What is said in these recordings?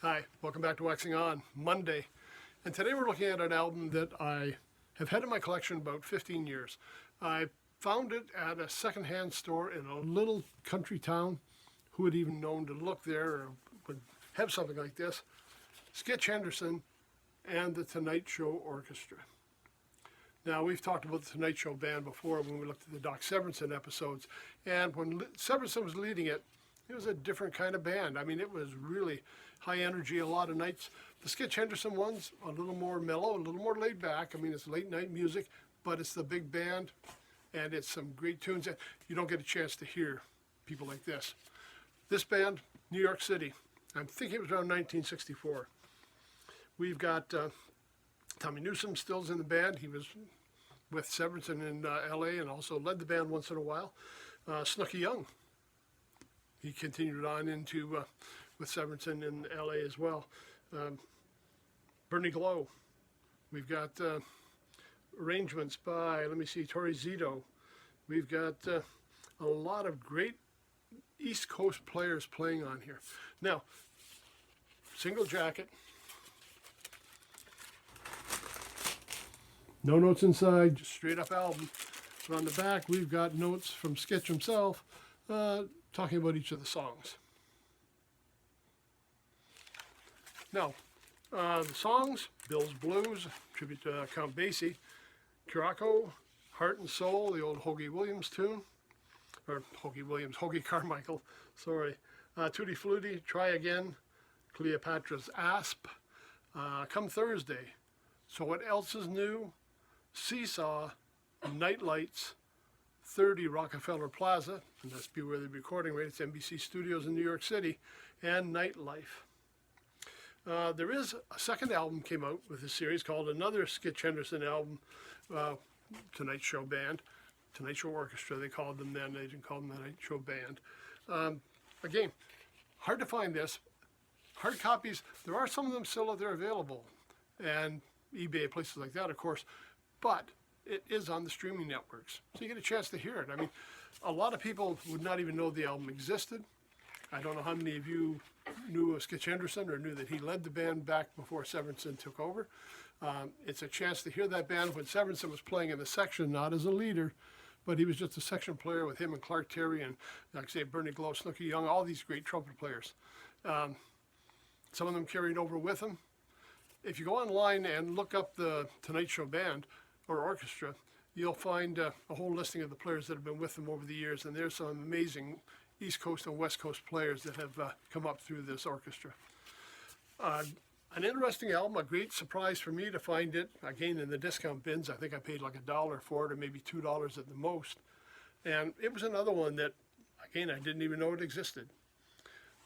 Hi, welcome back to Waxing On, Monday. And today we're looking at an album that I have had in my collection about 15 years. I found it at a secondhand store in a little country town. Who had even known to look there or would have something like this? Skitch Henderson and the Tonight Show Orchestra. Now, we've talked about the Tonight Show band before when we looked at the Doc Severinsen episodes. And when Severinsen was leading it, it was a different kind of band. I mean, it was really high energy a lot of nights. The Skitch Henderson one's a little more mellow, a little more laid back. I mean, it's late night music, but it's the big band, and it's some great tunes. And you don't get a chance to hear people like this. This band, New York City, I'm thinking it was around 1964. We've got Tommy Newsom still's in the band. He was with Severinsen in LA and also led the band once in a while. Snooky Young. He continued on into with Severinsen in LA as well. Bernie Glow. We've got arrangements by, let me see, Torrey Zito. We've got a lot of great East Coast players playing on here. Now, single jacket. No notes inside, just straight up album. But on the back, we've got notes from Skitch himself talking about each of the songs. Now, the songs, Bill's Blues, tribute to Count Basie, Curaco, Heart and Soul, the old Hoagie Williams tune, or Hoagie Carmichael, sorry. Tutti Frutti, Try Again, Cleopatra's Asp, Come Thursday, So What Else Is New, Seesaw, Night Lights, 30 Rockefeller Plaza, and that's Beware the Recording Rate, it's NBC Studios in New York City, and Nightlife. There is a second album came out with this series called another Skitch Henderson album, Tonight Show Band, Tonight Show Orchestra, they called them then, they didn't call them the Tonight Show Band. Again, hard to find this. Hard copies, there are some of them still out there available, and eBay, places like that, of course, but it is on the streaming networks, so you get a chance to hear it. I mean, a lot of people would not even know the album existed. I don't know how many of you knew of Skitch Henderson or knew that he led the band back before Severinsen took over. It's a chance to hear that band when Severinsen was playing in the section, not as a leader, but he was just a section player with him and Clark Terry and, like I say, Bernie Glow, Snooky Young, all these great trumpet players. Some of them carried over with him. If you go online and look up the Tonight Show Band or Orchestra, you'll find a whole listing of the players that have been with them over the years, and there's some amazing East Coast and West Coast players that have come up through this orchestra. An interesting album, a great surprise for me to find it, again, in the discount bins. I think I paid like $1 for it, or maybe $2 at the most. And it was another one that, again, I didn't even know it existed.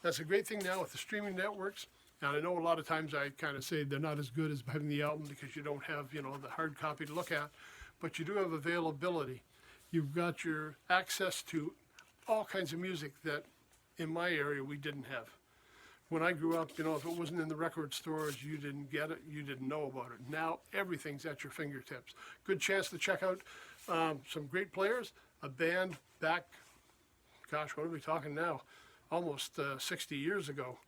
That's a great thing now with the streaming networks. And I know a lot of times I kind of say they're not as good as having the album because you don't have, the hard copy to look at, but you do have availability. You've got your access to all kinds of music that in my area we didn't have. When I grew up, if it wasn't in the record stores, you didn't get it, you didn't know about it. Now everything's at your fingertips. Good chance to check out some great players, a band back, gosh, what are we talking now? Almost 60 years ago.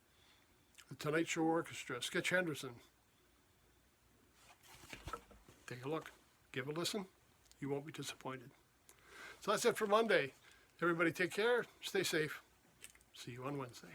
The Tonight Show Orchestra, Skitch Henderson. Take a look, give a listen, you won't be disappointed. So that's it for Monday. Everybody take care, stay safe. See you on Wednesday.